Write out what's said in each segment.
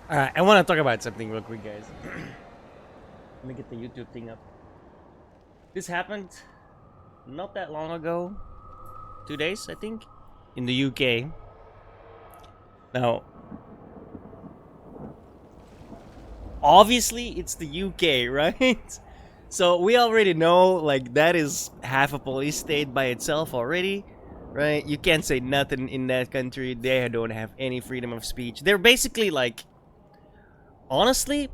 Alright, I want to talk about something real quick, guys. Let me get the YouTube thing up. This happened not that long ago. 2 days, I think, in the UK. Now, obviously, it's the UK, right? So we already know, like, that is half a police state by itself already, right? You can't say nothing in that country. They don't have any freedom of speech. They're basically like, honestly,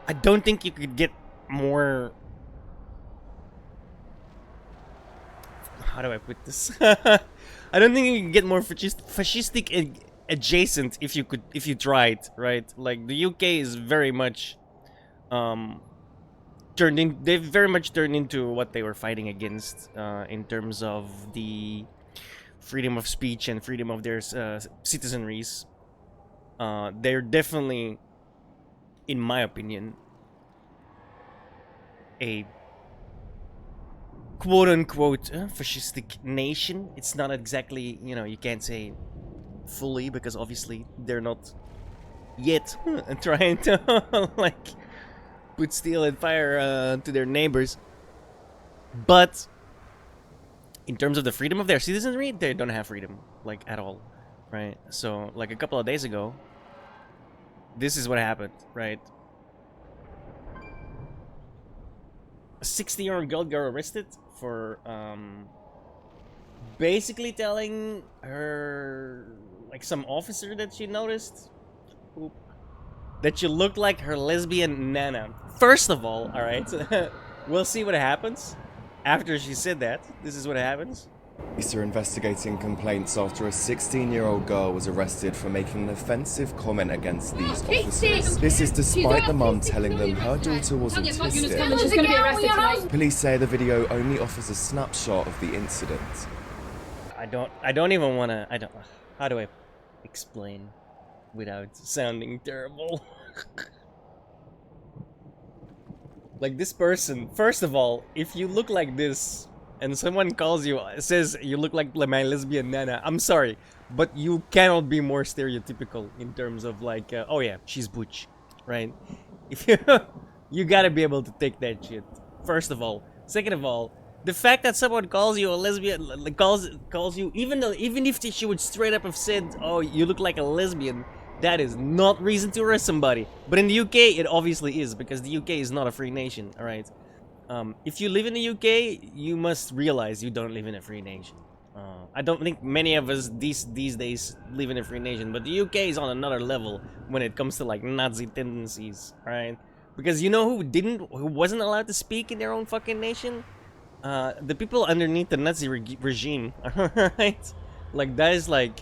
I don't think you could get more. How do I put this? I don't think you can get more fascistic adjacent if you tried, right? Like the UK is very much they've very much turned into what they were fighting against in terms of the freedom of speech and freedom of their citizenries. They're definitely, in my opinion, a quote-unquote fascistic nation. It's not exactly, you can't say fully, because obviously they're not yet trying to like put steel and fire to their neighbors. But in terms of the freedom of their citizenry, they don't have freedom, like, at all, right? So, like, a couple of days ago, this is what happened, right? A 60-year-old girl got arrested for basically telling her, like, some officer that she noticed that she looked like her lesbian nana. First of all right, we'll see what happens after she said that. This is what happens. Police are investigating complaints after a 16-year-old girl was arrested for making an offensive comment against these officers. This is despite the mum telling them her daughter was autistic. Police say the video only offers a snapshot of the incident. I don't even want to. How do I explain without sounding terrible? Like, this person, first of all, if you look like this and someone says you look like my lesbian nana, I'm sorry, but you cannot be more stereotypical in terms of, like, oh yeah, she's butch, right? If you gotta be able to take that shit, first of all. Second of all, the fact that someone calls you a lesbian, like, calls you, even if she would straight up have said, oh, you look like a lesbian, that is not reason to arrest somebody. But in the UK, it obviously is, because the UK is not a free nation, alright? If you live in the UK, you must realize you don't live in a free nation. I don't think many of us these days live in a free nation, but the UK is on another level when it comes to, like, Nazi tendencies, alright? Because you know who wasn't allowed to speak in their own fucking nation? The people underneath the Nazi regime, alright? Like, that is, like,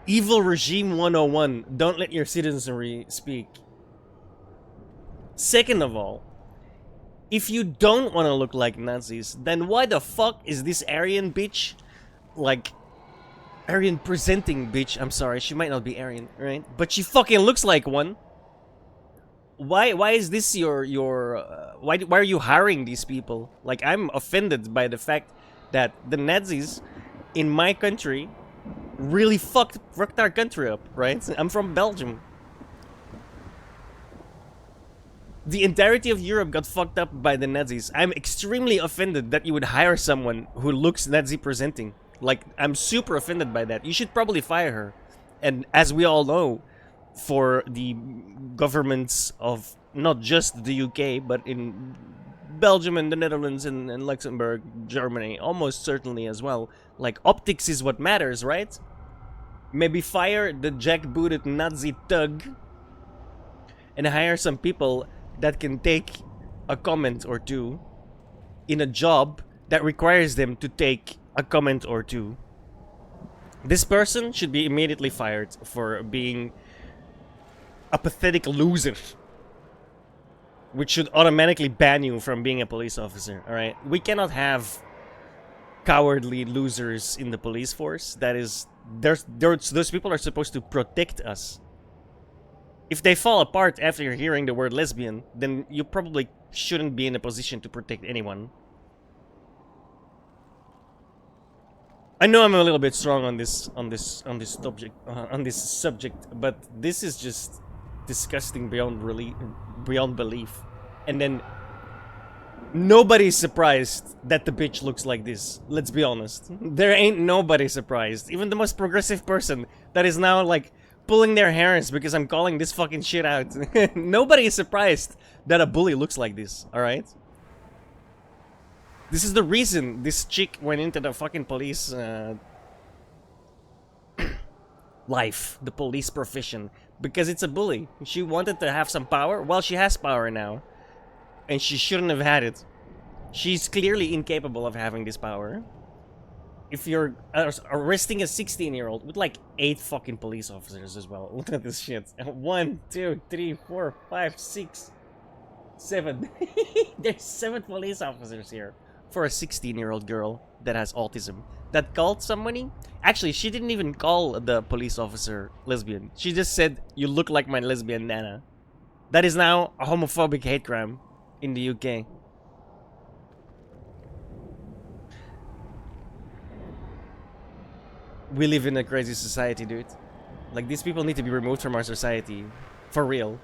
evil regime 101. Don't let your citizenry speak. Second of all, if you don't want to look like Nazis, then why the fuck is this Aryan bitch, like, Aryan presenting bitch, I'm sorry, she might not be Aryan, right? But she fucking looks like one. Why is this why are you hiring these people? Like, I'm offended by the fact that the Nazis in my country really fucked our country up, right? I'm from Belgium. The entirety of Europe got fucked up by the Nazis. I'm extremely offended that you would hire someone who looks Nazi presenting. Like, I'm super offended by that. You should probably fire her. And as we all know, for the governments of not just the UK, but in Belgium and the Netherlands and Luxembourg, Germany, almost certainly as well, like, optics is what matters, right? Maybe fire the jackbooted Nazi thug and hire some people that can take a comment or two in a job that requires them to take a comment or two. This person should be immediately fired for being a pathetic loser, which should automatically ban you from being a police officer, alright? We cannot have cowardly losers in the police force. That is, those people are supposed to protect us. If they fall apart after hearing the word lesbian, then you probably shouldn't be in a position to protect anyone. I know I'm a little bit strong on this subject, but this is just disgusting beyond belief. And then nobody's surprised that the bitch looks like this. Let's be honest. There ain't nobody surprised. Even the most progressive person that is now like pulling their hairs because I'm calling this fucking shit out. Nobody is surprised that a bully looks like this, alright? This is the reason this chick went into the fucking police life, the police profession, because it's a bully. She wanted to have some power. Well, she has power now, and she shouldn't have had it. She's clearly incapable of having this power. If you're arresting a 16-year-old with like 8 fucking police officers as well. Look at this shit. 1, 2, 3, 4, 5, 6, 7. There's 7 police officers here for a 16-year-old girl that has autism. That called somebody. Actually, she didn't even call the police officer lesbian. She just said, "You look like my lesbian nana." That is now a homophobic hate crime in the UK. We live in a crazy society, dude. Like, these people need to be removed from our society. For real.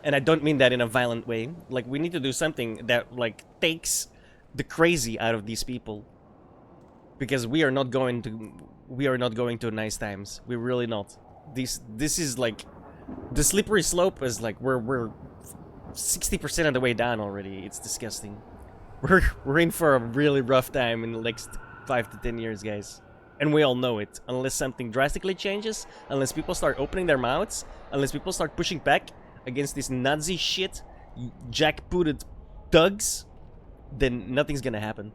And I don't mean that in a violent way. Like, we need to do something that, like, takes the crazy out of these people. Because we are not going to nice times. We're really not. This is, like, the slippery slope is, like, we're 60% of the way down already. It's disgusting. We're in for a really rough time in the next 5 to 10 years, guys. And we all know it. Unless something drastically changes, unless people start opening their mouths, unless people start pushing back against this Nazi shit, jackbooted thugs, then nothing's gonna happen.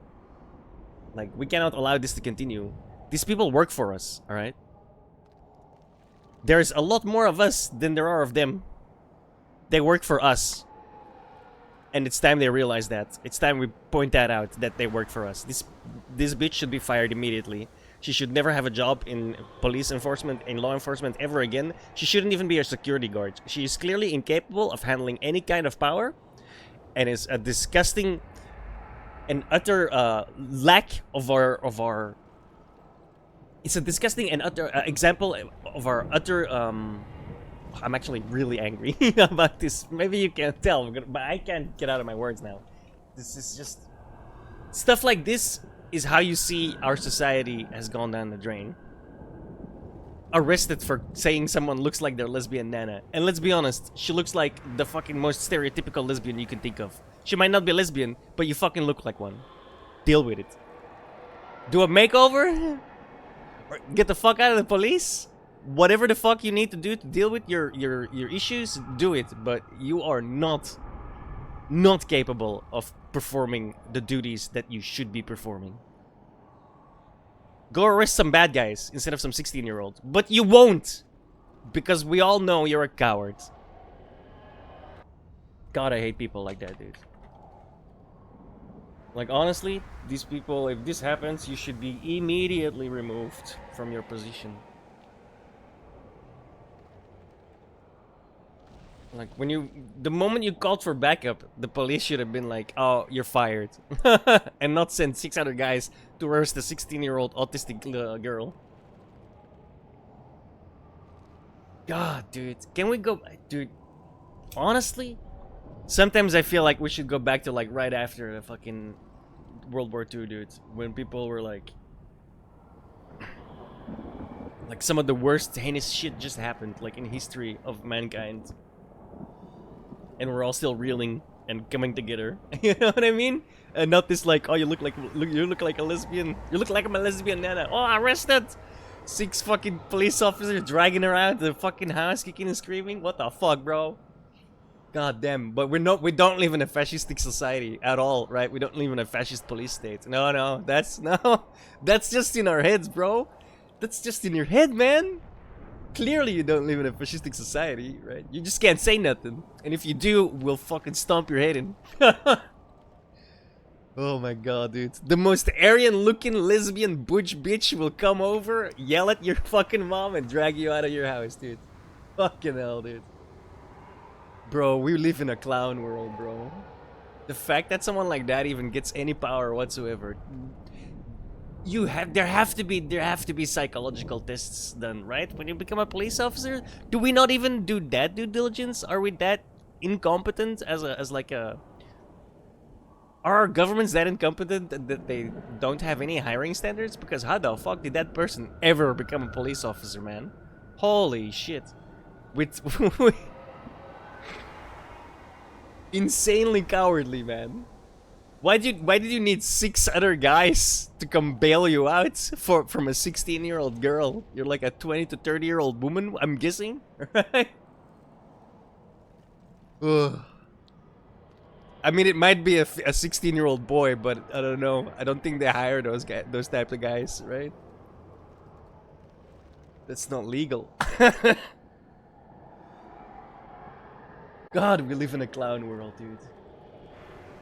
Like, we cannot allow this to continue. These people work for us, alright? There's a lot more of us than there are of them. They work for us. And it's time they realize that. It's time we point that out, that they work for us. This bitch should be fired immediately. She should never have a job in police enforcement, in law enforcement ever again. She shouldn't even be a security guard. She is clearly incapable of handling any kind of power, and is a disgusting and utter lack of our. It's a disgusting and utter example of our utter. I'm actually really angry about this. Maybe you can't tell, but I can't get out of my words now. This is just stuff like this. Is how you see our society has gone down the drain. Arrested for saying someone looks like their lesbian nana. And let's be honest, she looks like the fucking most stereotypical lesbian you can think of. She might not be lesbian, but you fucking look like one. Deal with it. Do a makeover? Or get the fuck out of the police? Whatever the fuck you need to do to deal with your issues, do it. But you are not capable of performing the duties that you should be performing. Go arrest some bad guys instead of some 16-year-old. But you won't! Because we all know you're a coward. God, I hate people like that, dude. Like, honestly, these people, if this happens, you should be immediately removed from your position. Like, the moment you called for backup, the police should have been like, "Oh, you're fired." And not send 600 guys to arrest a 16-year-old autistic girl. God, dude. Can we go... Dude, honestly, sometimes I feel like we should go back to, like, right after the fucking World War II, dude. When people were like... Like, some of the worst heinous shit just happened, like, in history of mankind. And we're all still reeling and coming together. You know what I mean? And not this like, "Oh, you look like a lesbian. You look like I'm a lesbian nana. Oh, arrested!" 6 fucking police officers dragging her out of the fucking house, kicking and screaming. What the fuck, bro? God damn. But we don't live in a fascistic society at all, right? We don't live in a fascist police state. No, that's just in our heads, bro. That's just in your head, man. Clearly you don't live in a fascistic society, right? You just can't say nothing. And if you do, we'll fucking stomp your head in. Oh my god, dude. The most Aryan-looking lesbian butch bitch will come over, yell at your fucking mom, and drag you out of your house, dude. Fucking hell, dude. Bro, we live in a clown world, bro. The fact that someone like that even gets any power whatsoever there have to be psychological tests done, right? When you become a police officer, do we not even do that due diligence? Are we that incompetent as are our governments that incompetent that they don't have any hiring standards? Because how the fuck did that person ever become a police officer, man? Holy shit. With insanely cowardly, man. Why did you need 6 other guys to come bail you out from a 16-year-old girl? You're like a 20 to 30-year-old woman, I'm guessing, right? Ugh. I mean, it might be a 16-year-old boy, but I don't know. I don't think they hire those type of guys, right? That's not legal. God, we live in a clown world, dude.